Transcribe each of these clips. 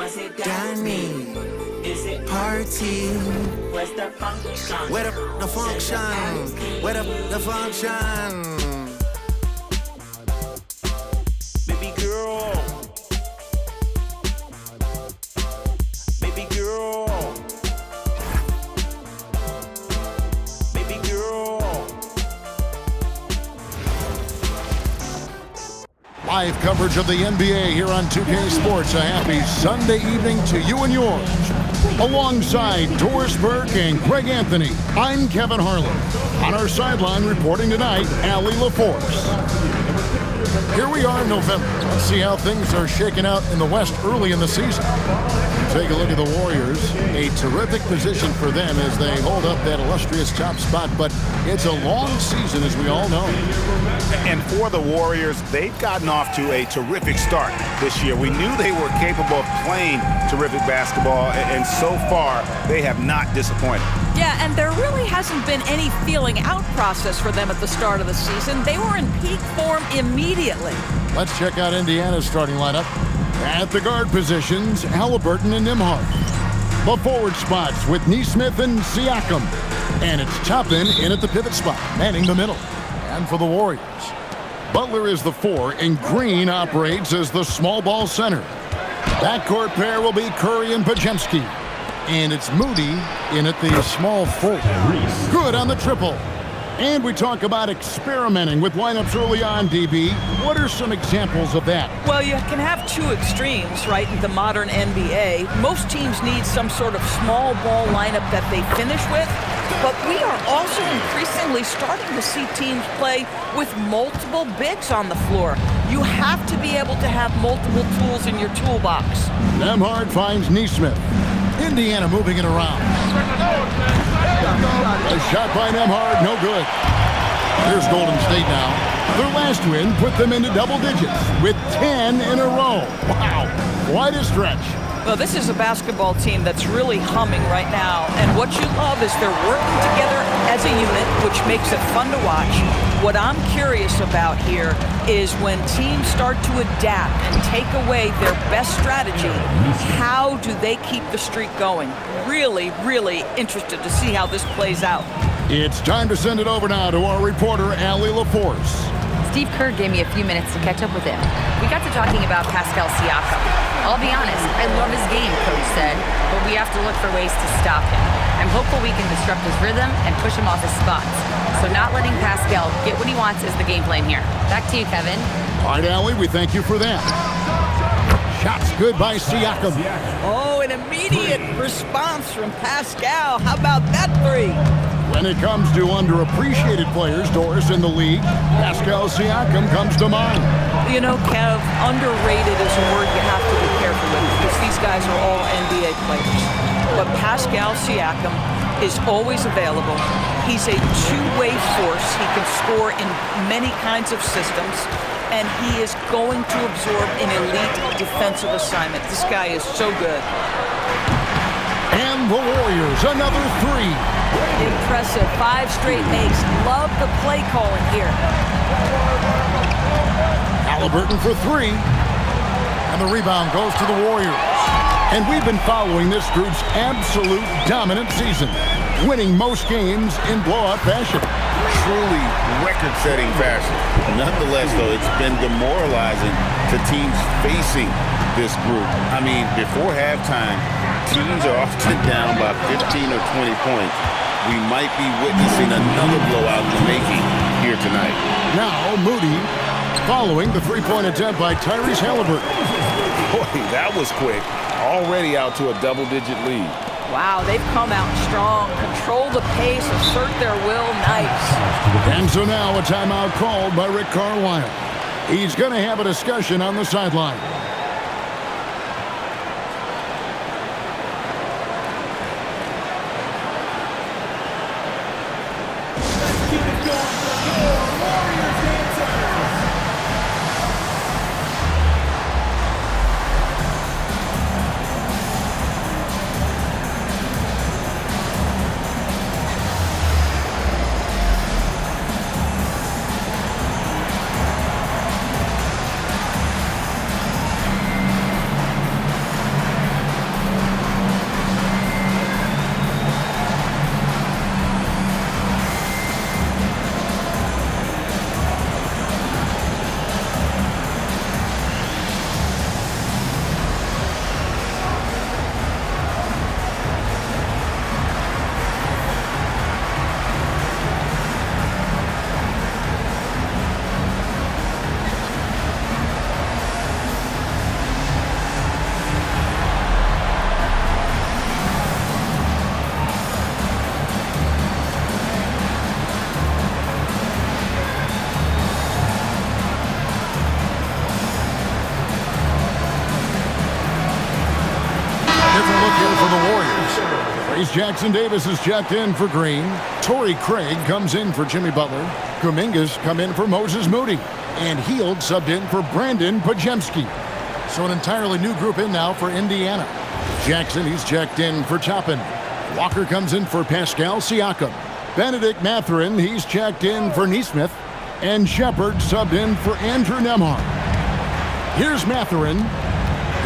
Danny, party. Where's the function? Where the function? Where the function? Baby girl. Baby girl. Baby girl. Live coverage of the NBA here on 2K Sports. A happy Sunday evening to you and yours. Alongside Doris Burke and Greg Anthony, I'm Kevin Harlan. On our sideline reporting tonight, Allie LaForce. Here we are in November. Let's see how things are shaking out in the West early in the season. Take a look at the Warriors. A terrific position for them as they hold up that illustrious top spot, but it's a long season, as we all know. And for the Warriors, they've gotten off to a terrific start this year. We knew they were capable of playing terrific basketball, and so far, they have not disappointed. Yeah, and there really hasn't been any feeling out process for them at the start of the season. They were in peak form immediately. Let's check out Indiana's starting lineup. At the guard positions, Halliburton and Nembhard. The forward spots with Nesmith and Siakam. And it's Toppin in at the pivot spot, manning the middle. And for the Warriors, Butler is the 4, and Green operates as the small ball center. Backcourt pair will be Curry and Podziemski. And it's Moody in at the small 4. Good on the triple. And we talk about experimenting with lineups early on, DB. What are some examples of that? Well, you can have two extremes, right, in the modern NBA. Most teams need some sort of small ball lineup that they finish with. But we are also increasingly starting to see teams play with multiple bigs on the floor. You have to be able to have multiple tools in your toolbox. Nembhard finds Nesmith. Indiana moving it around. A shot by Nembhard, no good. Here's Golden State now. Their last win put them into double digits with 10 in a row. Wow, quite a stretch. Well, this is a basketball team that's really humming right now. And what you love is they're working together as a unit, which makes it fun to watch. What I'm curious about here is when teams start to adapt and take away their best strategy, how do they keep the streak going? Really, really interested to see how this plays out. It's time to send it over now to our reporter, Allie LaForce. Steve Kerr gave me a few minutes to catch up with him. We got to talking about Pascal Siakam. I'll be honest, I love his game, Coach said, but we have to look for ways to stop him. I'm hopeful we can disrupt his rhythm and push him off his spots. So not letting Pascal get what he wants is the game plan here. Back to you, Kevin. All right, Allie, we thank you for that. Shots good by Siakam. Oh, an immediate response from Pascal. How about that three? When it comes to underappreciated players, Doris, in the league, Pascal Siakam comes to mind. You know, Kev, underrated is a word you have to be careful with because these guys are all NBA players. But Pascal Siakam is always available. He's a two-way force. He can score in many kinds of systems, and he is going to absorb an elite defensive assignment. This guy is so good. And the Warriors, another 3. Impressive. 5 straight makes. Love the play calling here. Halliburton for 3. And the rebound goes to the Warriors. And we've been following this group's absolute dominant season, winning most games in blowout fashion. Truly record-setting fashion. Nonetheless, though, it's been demoralizing to teams facing this group. I mean, before halftime, teams are often down by 15 or 20 points. We might be witnessing another blowout in the making here tonight. Now, Moody following the three-point attempt by Tyrese Halliburton. Boy, that was quick. Already out to a double-digit lead. Wow, they've come out strong. Control the pace, assert their will. Nice. And so now a timeout called by Rick Carlisle. He's going to have a discussion on the sideline. different look here for the Warriors. Trace Jackson Davis is checked in for Green. Torrey Craig comes in for Jimmy Butler. Kuminga's come in for Moses Moody. And Hield subbed in for Brandon Podziemski. So an entirely new group in now for Indiana. Jackson, he's checked in for Toppin. Walker comes in for Pascal Siakam. Benedict Mathurin, he's checked in for Nesmith. And Shepard subbed in for Andrew Nembhard. Here's Mathurin.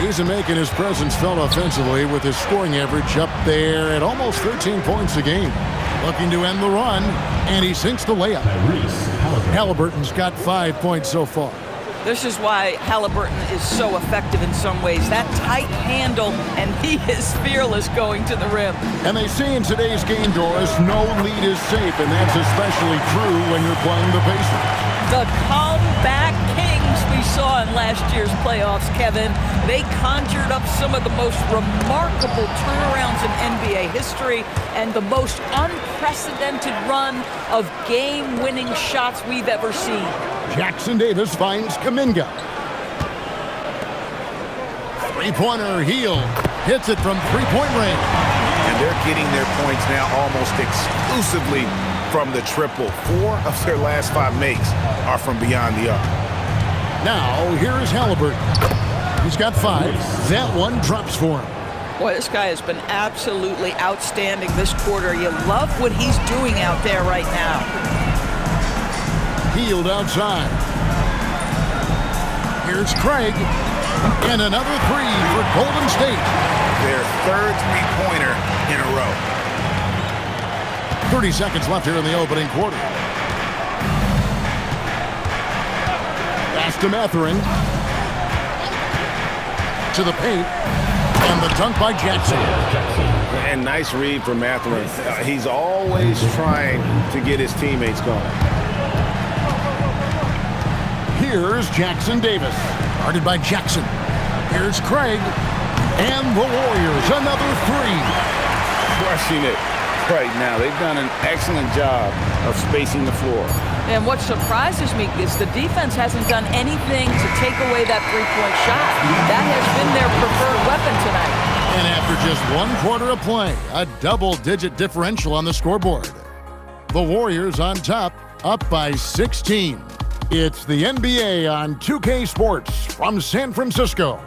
He's making his presence felt offensively with his scoring average up there at almost 13 points a game. Looking to end the run, and he sinks the layup. Halliburton's got 5 points so far. This is why Halliburton is so effective in some ways. That tight handle, and he is fearless going to the rim. And they say in today's game, Doris, no lead is safe, and that's especially true when you're playing the Pacers. The comeback kings we saw in last year's playoffs, Kevin. They conjured up some of the most remarkable turnarounds in NBA history and the most unprecedented run of game-winning shots we've ever seen. Jackson Davis finds Kuminga. Three-pointer, Hield hits it from three-point range. And they're getting their points now almost exclusively from the triple. 4 of their last 5 makes are from beyond the arc. Now, here is Halliburton. He's got 5. That one drops for him. Boy, this guy has been absolutely outstanding this quarter. You love what he's doing out there right now. Hield outside. Here's Craig. And another 3 for Golden State. Their third three-pointer in a row. 30 seconds left here in the opening quarter. Pass to Mathurin. To the paint. And the dunk by Jackson. And nice read from Mathurin. He's always trying to get his teammates going. Here's Jackson Davis. Guarded by Jackson. Here's Craig. And the Warriors, another 3. Crushing it right now. They've done an excellent job of spacing the floor. And what surprises me is the defense hasn't done anything to take away that three-point shot. That has been their preferred weapon tonight. And after just 1 quarter of play, a double-digit differential on the scoreboard. The Warriors on top, up by 16. It's the NBA on 2K Sports from San Francisco.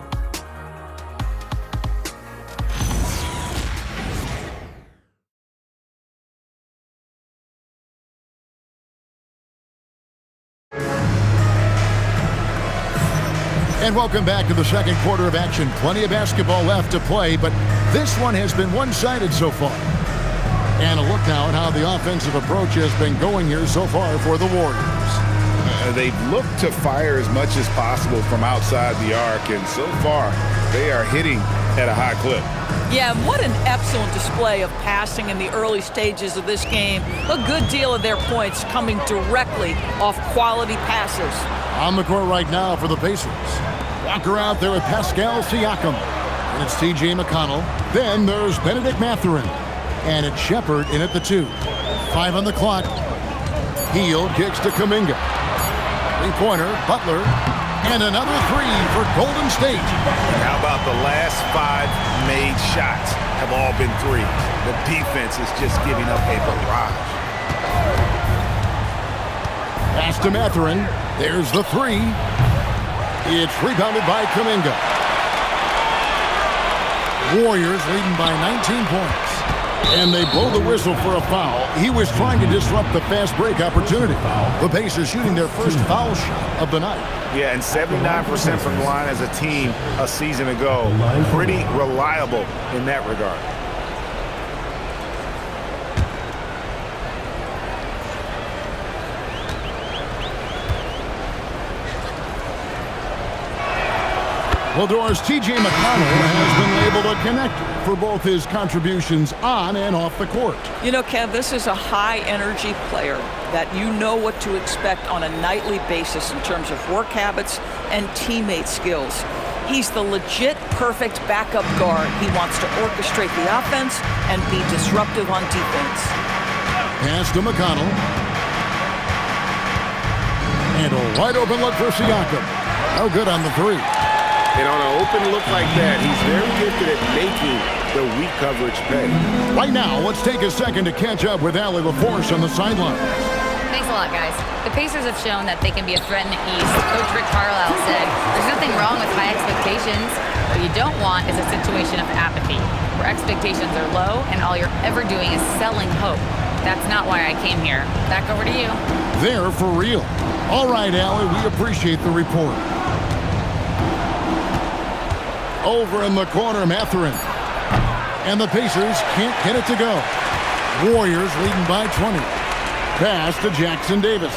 And welcome back to the second quarter of action. Plenty of basketball left to play, but this one has been one-sided so far. And a look now at how the offensive approach has been going here so far for the Warriors. They've looked to fire as much as possible from outside the arc, and so far they are hitting at a high clip. Yeah, what an excellent display of passing in the early stages of this game. A good deal of their points coming directly off quality passes. On the court right now for the Pacers. Walker out there with Pascal Siakam. And it's T.J. McConnell. Then there's Benedict Mathurin. And it's Shepard in at the 2. 5 on the clock. Hield kicks to Kuminga. Three-pointer, Butler. And another 3 for Golden State. How about the last 5 made shots have all been threes? The defense is just giving up a barrage. Pass to Mathurin. There's the 3. It's rebounded by Kuminga. Warriors leading by 19 points. And they blow the whistle for a foul. He was trying to disrupt the fast break opportunity. The Pacers shooting their first foul shot of the night. Yeah, and 79% from the line as a team a season ago. Pretty reliable in that regard. Well, Doris, T.J. McConnell has been able to connect for both his contributions on and off the court. You know, Kev, this is a high-energy player that you know what to expect on a nightly basis in terms of work habits and teammate skills. He's the legit perfect backup guard. He wants to orchestrate the offense and be disruptive on defense. Pass to McConnell. And a wide open look for Siakam. No good on the 3. And on an open look like that, he's very gifted at making the weak coverage pay. Right now, let's take a second to catch up with Allie LaForce on the sideline. Thanks a lot, guys. The Pacers have shown that they can be a threat in the East. Coach Rick Carlisle said, there's nothing wrong with high expectations. What you don't want is a situation of apathy, where expectations are low and all you're ever doing is selling hope. That's not why I came here. Back over to you. They're for real. All right, Allie, we appreciate the report. Over in the corner, Mathurin. And the Pacers can't get it to go. Warriors leading by 20. Pass to Jackson Davis.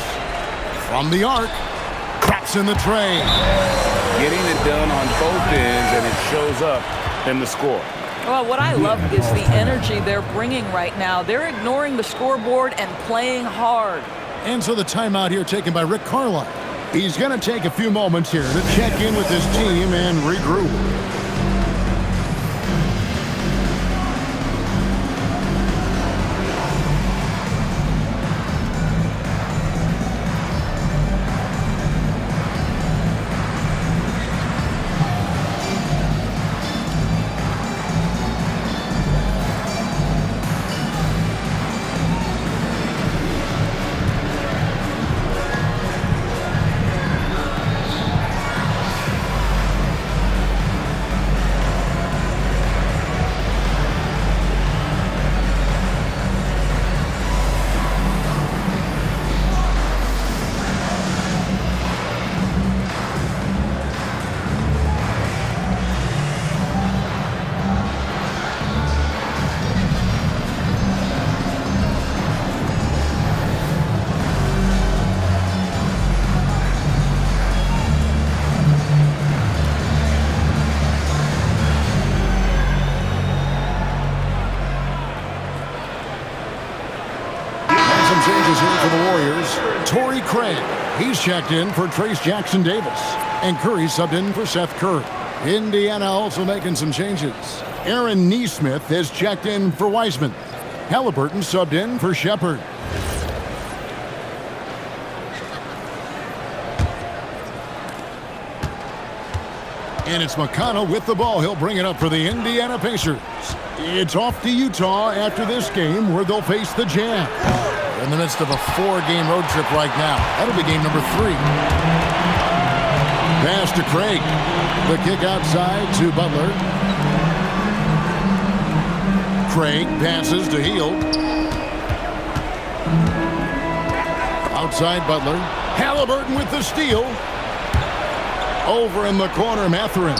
From the arc, cracks in the tray. Getting it done on both ends, and it shows up in the score. Well, what I love is the energy they're bringing right now. They're ignoring the scoreboard and playing hard. And so the timeout here taken by Rick Carlisle. He's going to take a few moments here to check in with his team and regroup. Torrey Craig, he's checked in for Trace Jackson Davis. And Curry subbed in for Seth Curry. Indiana also making some changes. Aaron Nesmith has checked in for Wiseman. Halliburton subbed in for Shepard. And it's McConnell with the ball. He'll bring it up for the Indiana Pacers. It's off to Utah after this game where they'll face the Jazz. In the midst of a 4-game road trip right now. That'll be game number 3. Pass to Craig. The kick outside to Butler. Craig passes to Hield. Outside Butler. Halliburton with the steal. Over in the corner, Mathurin.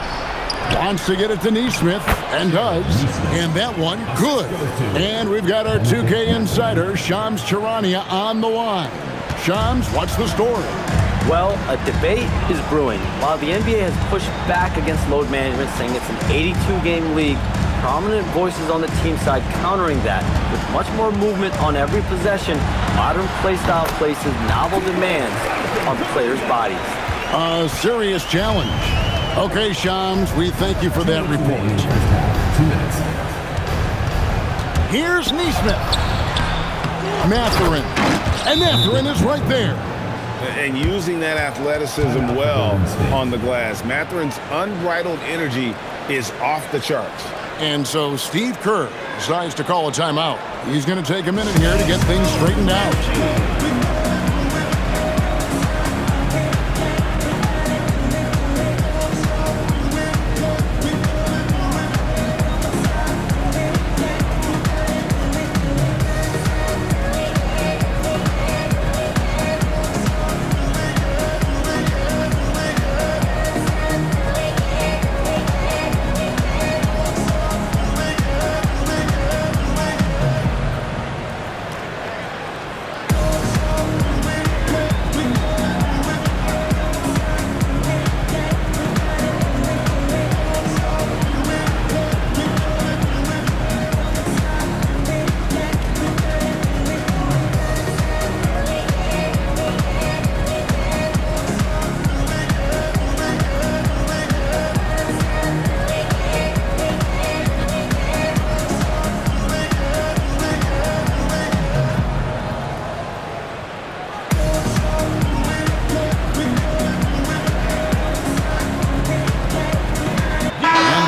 Wants to get it to Nesmith, and does. And that one, good. And we've got our 2K insider, Shams Charania, on the line. Shams, what's the story? Well, a debate is brewing. While the NBA has pushed back against load management, saying it's an 82-game league, prominent voices on the team side countering that. With much more movement on every possession, modern play style places novel demands on the players' bodies. A serious challenge. Okay, Shams, we thank you for that report. Here's Nesmith. Mathurin. And Mathurin is right there. And using that athleticism well on the glass. Mathurin's unbridled energy is off the charts. And so Steve Kerr decides to call a timeout. He's going to take a minute here to get things straightened out.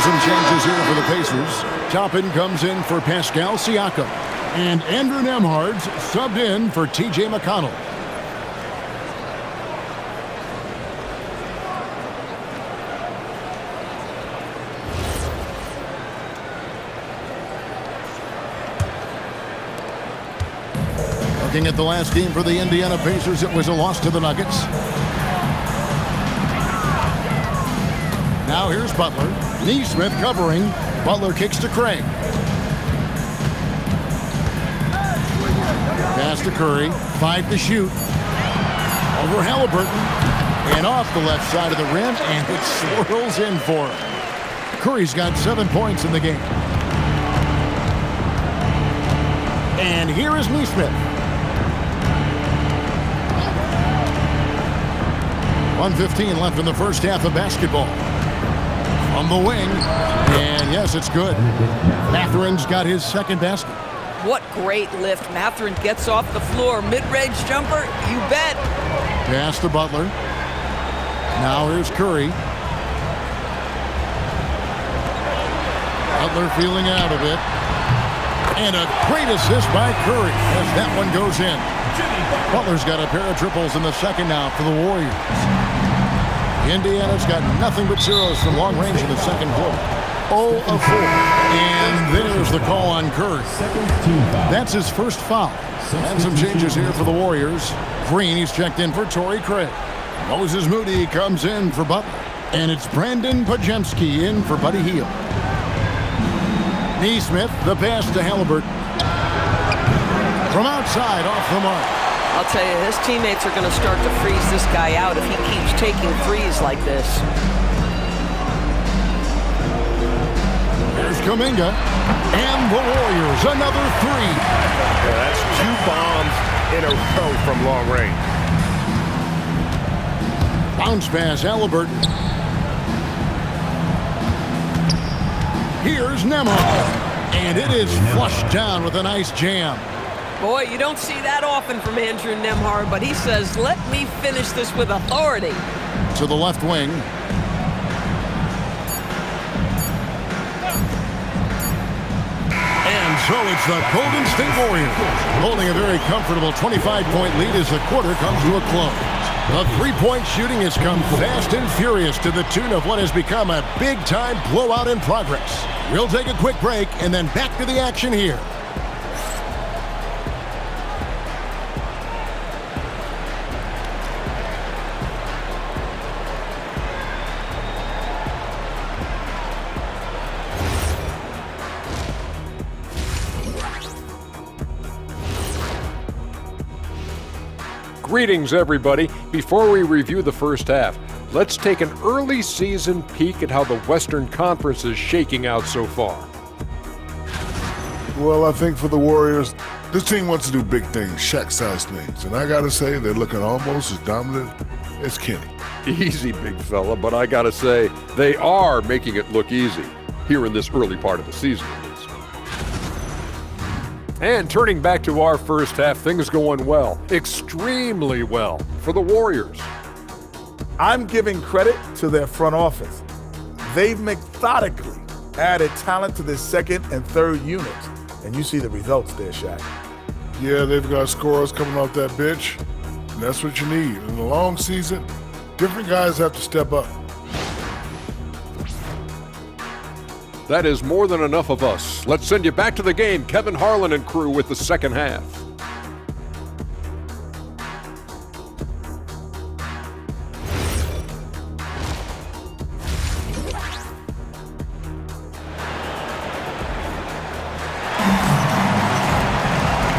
some changes here for the Pacers. Toppin comes in for Pascal Siakam. And Andrew Nembhard's subbed in for T.J. McConnell. Looking at the last game for the Indiana Pacers, it was a loss to the Nuggets. Now here's Butler. Nesmith covering. Butler kicks to Craig. Pass to Curry. 5 to shoot. Over Halliburton. And off the left side of the rim, and it swirls in for him. Curry's got 7 points in the game. And here is Nesmith. 1:15 left in the first half of basketball. From the wing, and yes, it's good. Mathurin's got his second basket. What great lift. Mathurin gets off the floor. Mid-range jumper, you bet. Pass to Butler. Now here's Curry. Butler feeling out of it. And a great assist by Curry as that one goes in. Butler's got a pair of triples in the second now for the Warriors. Indiana's got nothing but zeros from long range in the second quarter. 0 of 4. And there's the call on Curry. That's his first foul. And some changes here for the Warriors. Green, he's checked in for Torrey Craig. Moses Moody comes in for Butler. And it's Brandon Podziemski in for Buddy Hield. Nesmith, the pass to Halliburton. From outside, off the mark. I'll tell you, his teammates are going to start to freeze this guy out if he keeps taking threes like this. There's Kuminga. And the Warriors, another 3. Yeah, that's 2 bombs in a row from long range. Bounce pass, Halliburton. Here's Nembhard. And it is flushed down with a nice jam. Boy, you don't see that often from Andrew Nembhard, but he says, let me finish this with authority. To the left wing. And so it's the Golden State Warriors holding a very comfortable 25-point lead as the quarter comes to a close. The three-point shooting has come fast and furious to the tune of what has become a big-time blowout in progress. We'll take a quick break and then back to the action here. Greetings, everybody. Before we review the first half, let's take an early season peek at how the Western Conference is shaking out so far. Well, I think for the Warriors, this team wants to do big things, Shaq-sized things. And I got to say, they're looking almost as dominant as Kenny. Easy, big fella, but I gotta say, they are making it look easy, here in this early part of the season. And turning back to our first half, things going well, extremely well, for the Warriors. I'm giving credit to their front office. They've methodically added talent to their second and third units, and you see the results there, Shaq. Yeah, they've got scorers coming off that bench, and that's what you need. In a long season, different guys have to step up. That is more than enough of us. Let's send you back to the game, Kevin Harlan and crew with the second half.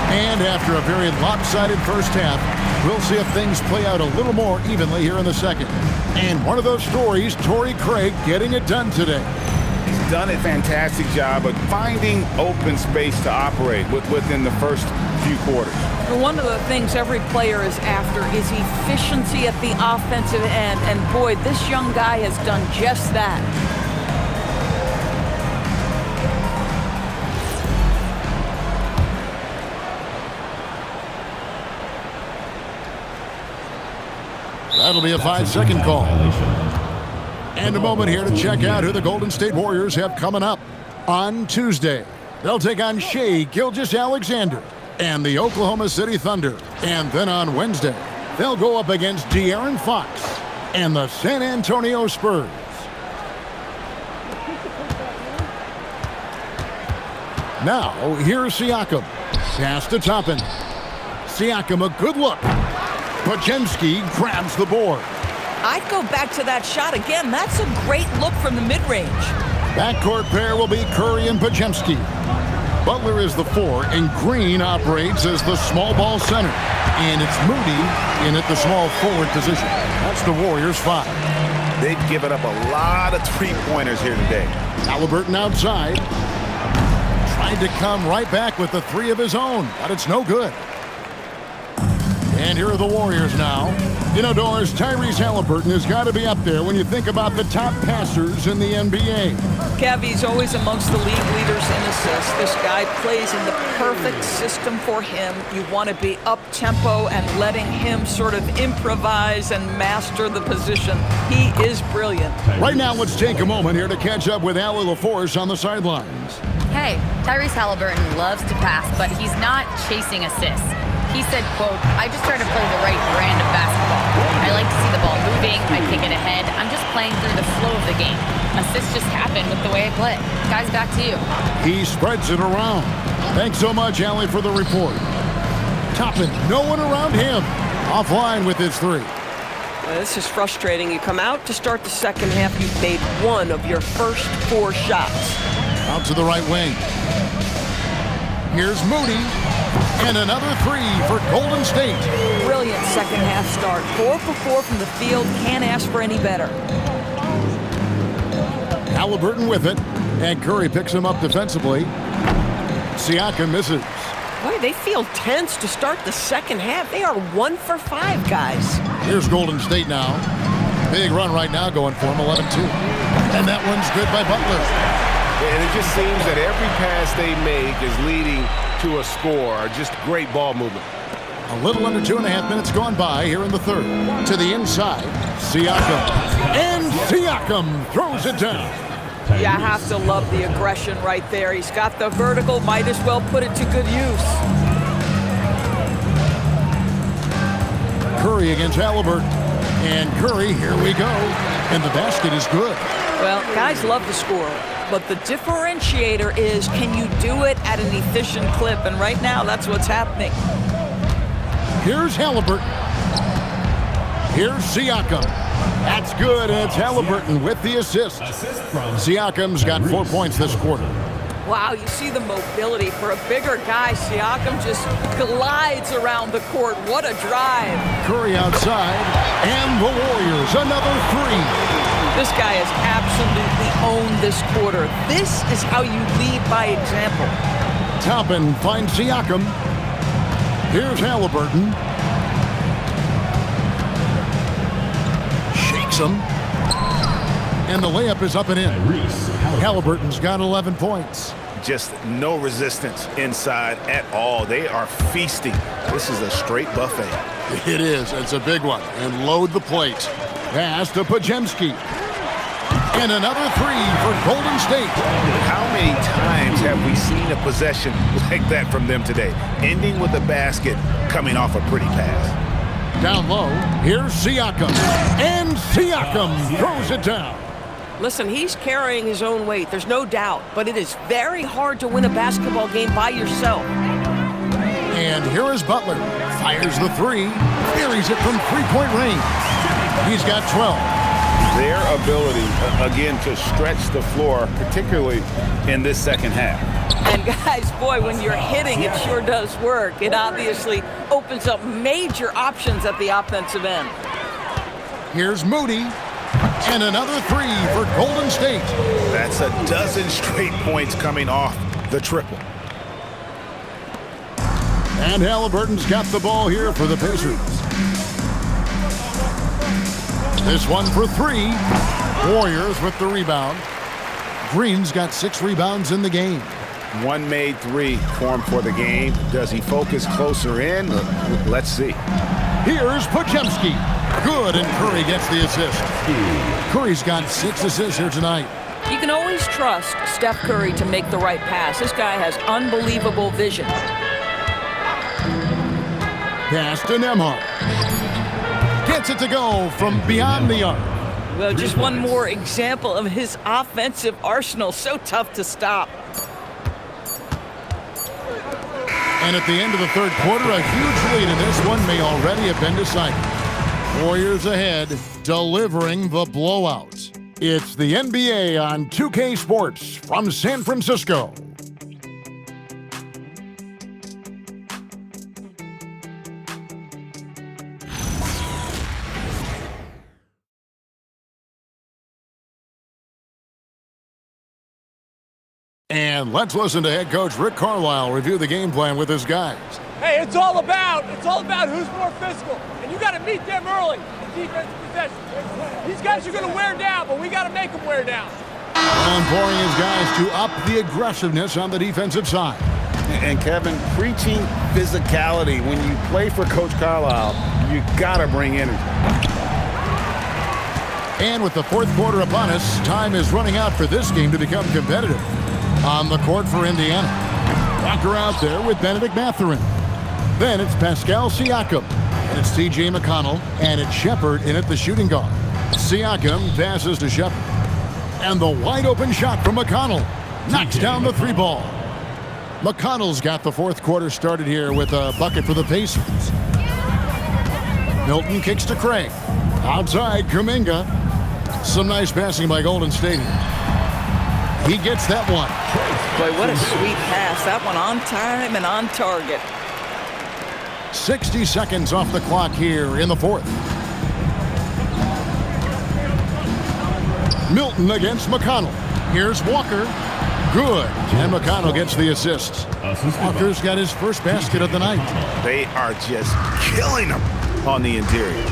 And after a very lopsided first half, we'll see if things play out a little more evenly here in the second. And one of those stories, Torrey Craig getting it done today. He's done a fantastic job of finding open space to operate within the first few quarters. One of the things every player is after is efficiency at the offensive end, and boy, this young guy has done just that. That'll be a 5-second call. And a moment here to check out who the Golden State Warriors have coming up. On Tuesday, they'll take on Shai Gilgeous-Alexander and the Oklahoma City Thunder. And then on Wednesday, they'll go up against De'Aaron Fox and the San Antonio Spurs. Now, here's Siakam. Pass to Toppin. Siakam, a good look. Podziemski grabs the board. I'd go back to that shot again. That's a great look from the mid-range. Backcourt pair will be Curry and Podziemski. Butler is the 4, and Green operates as the small ball center. And it's Moody in at the small forward position. That's the Warriors' 5. They've given up a lot of three-pointers here today. Halliburton outside. Tried to come right back with the 3 of his own, but it's no good. And here are the Warriors now. You know, Doris, Tyrese Halliburton has got to be up there when you think about the top passers in the NBA. Kev, he's always amongst the league leaders in assists. This guy plays in the perfect system for him. You want to be up-tempo and letting him sort of improvise and master the position. He is brilliant. Right now, let's take a moment here to catch up with Allie LaForce on the sidelines. Hey, Tyrese Halliburton loves to pass, but he's not chasing assists. He said, quote, I just try to play the right brand of basketball. I like to see the ball moving. I kick it ahead. I'm just playing through the flow of the game. Assists just happen with the way I play. Guys, back to you. He spreads it around. Thanks so much, Allie, for the report. Toppin, no one around him. Offline with his 3. This is frustrating. You come out to start the second half. You've made 1 of your first 4 shots. Out to the right wing. Here's Moody. And another 3 for Golden State. Brilliant second half start. 4 for 4 from the field. Can't ask for any better. Halliburton with it. And Curry picks him up defensively. Siakam misses. Boy, they feel tense to start the second half. They are 1 for 5, guys. Here's Golden State now. Big run right now going for him, 11-2. And that one's good by Butler. And it just seems that every pass they make is leading to a score. Just great ball movement. A little under 2.5 minutes gone by here in the third. To the inside, Siakam. And Siakam throws it down. Yeah, I have to love the aggression right there. He's got the vertical, might as well put it to good use. Curry against Halliburton. And Curry, here we go. And the basket is good. Well, guys love to score, but the differentiator is, can you do it at an efficient clip? And right now, that's what's happening. Here's Halliburton. Here's Siakam. That's good, and it's Halliburton with the assist. Siakam's got 4 points this quarter. Wow, you see the mobility for a bigger guy. Siakam just glides around the court. What a drive. Curry outside, and the Warriors, another 3. This guy has absolutely owned this quarter. This is how you lead by example. Toppin finds Siakam. Here's Halliburton. Shakes him. And the layup is up and in. Halliburton's got 11 points. Just no resistance inside at all. They are feasting. This is a straight buffet. It is. It's a big one. And load the plate. Pass to Podziemski. And another 3 for Golden State. How many times have we seen a possession like that from them today? Ending with a basket, coming off a pretty pass. Down low, here's Siakam. And Siakam throws it down. Listen, he's carrying his own weight. There's no doubt. But it is very hard to win a basketball game by yourself. And here is Butler. Fires the 3. Buries it from 3-point range. He's got 12. Their ability, again, to stretch the floor, particularly in this second half. And guys, boy, when you're hitting, it sure does work. It obviously opens up major options at the offensive end. Here's Moody. And another 3 for Golden State. That's a dozen straight points coming off the triple. And Halliburton's got the ball here for the Pacers. This one for 3. Warriors with the rebound. Green's got 6 rebounds in the game. One made 3 for him for the game. Does he focus closer in? Let's see. Here's Podziemski. Good, and Curry gets the assist. Curry's got 6 assists here tonight. You can always trust Steph Curry to make the right pass. This guy has unbelievable vision. Pass to Nembhard. Gets it to go from beyond the arc. Well, just one more example of his offensive arsenal. So tough to stop. And at the end of the third quarter, a huge lead in this one may already have been decided. Warriors ahead, delivering the blowout. It's the NBA on 2K Sports from San Francisco. And let's listen to head coach Rick Carlisle review the game plan with his guys. Hey, it's all about who's more physical. And you got to meet them early in defensive possession. These guys are going to wear down, but we got to make them wear down. Employing his guys to up the aggressiveness on the defensive side. And Kevin, preaching physicality. When you play for Coach Carlisle, you got to bring energy. And with the fourth quarter upon us, time is running out for this game to become competitive. On the court for Indiana. Walker out there with Benedict Mathurin. Then it's Pascal Siakam. And it's T.J. McConnell. And it's Shepherd in at the shooting guard. Siakam passes to Shepherd. And the wide open shot from McConnell. Knocks down the 3 ball. McConnell's got the fourth quarter started here with a bucket for the Pacers. Milton kicks to Craig. Outside, Kuminga. Some nice passing by Golden State here. He gets that one. Boy, what a sweet pass. That one on time and on target. 60 seconds off the clock here in the fourth. Milton against McConnell. Here's Walker. Good. And McConnell gets the assist. Walker's got his first basket of the night. They are just killing him on the interior.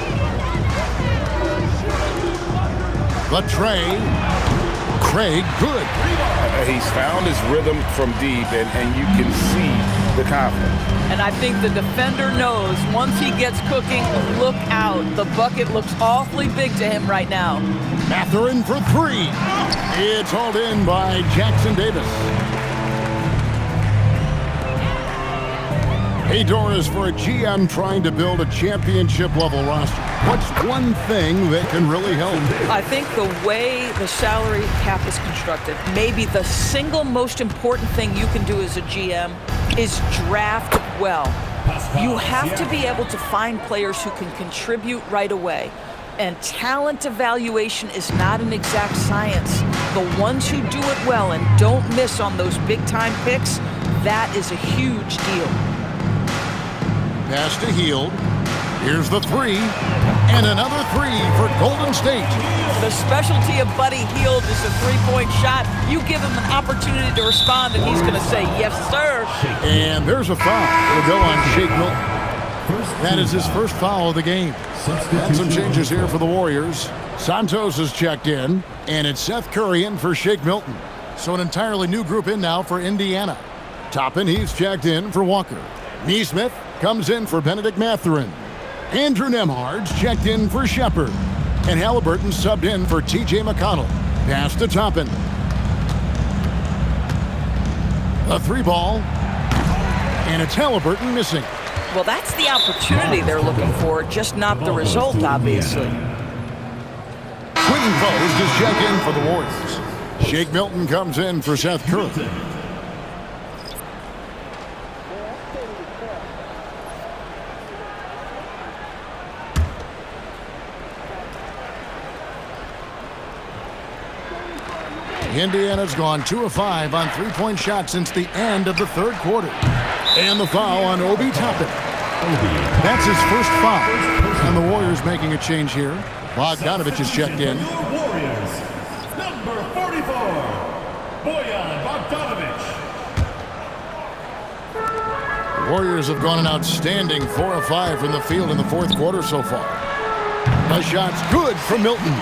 The tray. Craig, good. He's found his rhythm from deep, and you can see the confidence. And I think the defender knows once he gets cooking, look out. The bucket looks awfully big to him right now. Mathurin for 3. It's hauled in by Jackson Davis. Hey, Doris, for a GM trying to build a championship-level roster, what's one thing that can really help? I think the way the salary cap is constructed, maybe the single most important thing you can do as a GM is draft well. You have to be able to find players who can contribute right away. And talent evaluation is not an exact science. The ones who do it well and don't miss on those big-time picks, that is a huge deal. Pass to Hield. Here's the 3. And another 3 for Golden State. The specialty of Buddy Hield is a three-point shot. You give him an opportunity to respond, and he's going to say, yes, sir. And there's a foul. It'll go on Shake Milton. That is his first foul of the game. And some changes here for the Warriors. Santos has checked in, and it's Seth Curry in for Shake Milton. So an entirely new group in now for Indiana. Toppin, he's checked in for Walker. Nesmith comes in for Benedict Mathurin. Andrew Nembhard's checked in for Shepherd. And Halliburton subbed in for T.J. McConnell. Pass to Toppin. A 3 ball. And it's Halliburton missing. Well, that's the opportunity they're looking for, just not the result, obviously. Quentin Post is checked in for the Warriors. Shake Milton comes in for Seth Curry. Indiana's gone 2 of 5 on 3-point shots since the end of the third quarter. And the foul on Obi Toppin. That's his first foul. And the Warriors making a change here. Bogdanovich is checked in. Warriors, number 44, Bojan Bogdanovich. The Warriors have gone an outstanding 4 of 5 from the field in the fourth quarter so far. The shot's good from Milton.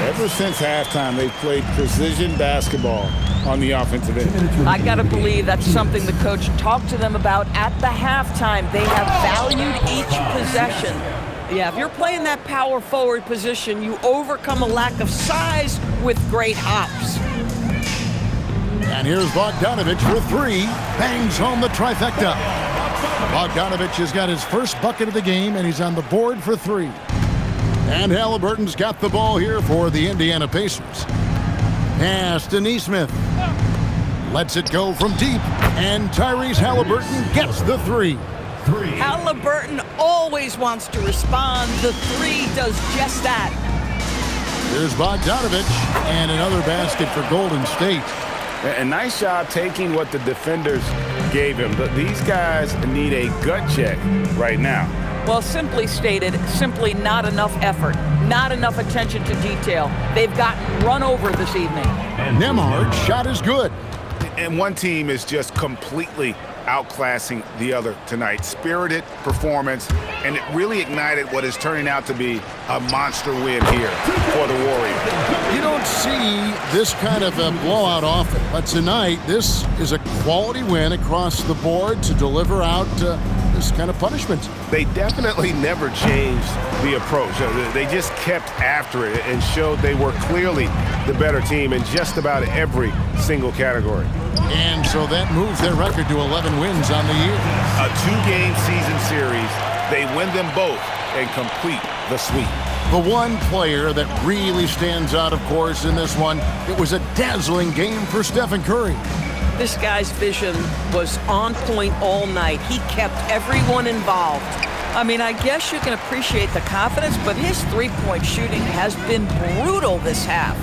Ever since halftime, they've played precision basketball on the offensive end. I got to believe that's something the coach talked to them about at the halftime. They have valued each possession. Yeah, if you're playing that power forward position, you overcome a lack of size with great hops. And here's Bogdanovich for three. Bangs home the trifecta. Bogdanovich has got his first bucket of the game, and he's on the board for three. And Halliburton's got the ball here for the Indiana Pacers. Pass to Nesmith. Lets it go from deep, and Tyrese Halliburton gets the three. Halliburton always wants to respond. The three does just that. Here's Bogdanovich, and another basket for Golden State. A nice job taking what the defenders gave him. But these guys need a gut check right now. Well, simply stated, simply not enough effort, not enough attention to detail. They've gotten run over this evening. Nembhard's shot is good. And one team is just completely outclassing the other tonight. Spirited performance, and it really ignited what is turning out to be a monster win here for the Warriors. You don't see this kind of a blowout often, but tonight this is a quality win across the board to deliver out this kind of punishment. They definitely never changed the approach. They just kept after it and showed they were clearly the better team in just about every single category. And so that moves their record to 11 wins on the year. A two-game season series. They win them both and complete the sweep. The one player that really stands out, of course, in this one, it was a dazzling game for Stephen Curry. This guy's vision was on point all night. He kept everyone involved. I mean, I guess you can appreciate the confidence, but his three-point shooting has been brutal this half.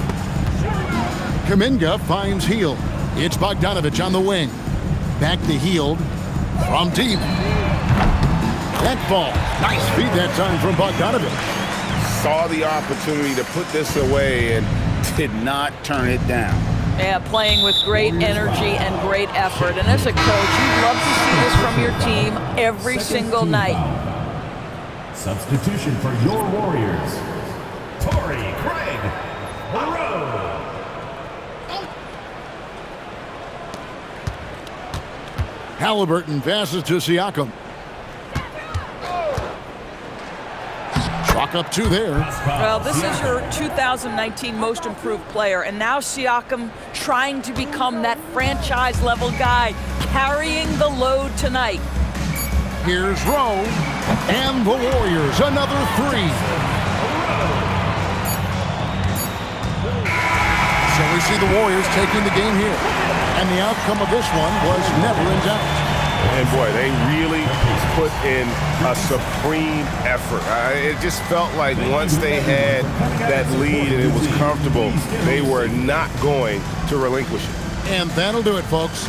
Kuminga finds Hield. It's Bogdanovich on the wing. Back to Hield from deep. That ball. Nice feed that time from Bogdanovich. Saw the opportunity to put this away and did not turn it down. Yeah, playing with great energy and great effort. And as a coach, you'd love to see this from your team every single night. Substitution for your Warriors, Torrey Craig Monroe. Halliburton passes to Siakam. Chalk up two there. Well, this is your 2019 Most Improved Player, and now Siakam trying to become that franchise-level guy, carrying the load tonight. Here's Rowe, and the Warriors, another three. So we see the Warriors taking the game here, and the outcome of this one was never in doubt. And boy, they really put in a supreme effort. It just felt like once they had that lead and it was comfortable, they were not going to relinquish it. And that'll do it, folks.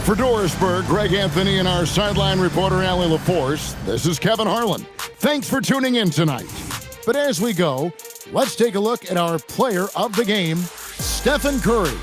For Dorisburg, Greg Anthony, and our sideline reporter, Allie LaForce, this is Kevin Harlan. Thanks for tuning in tonight. But as we go, let's take a look at our player of the game, Stephen Curry.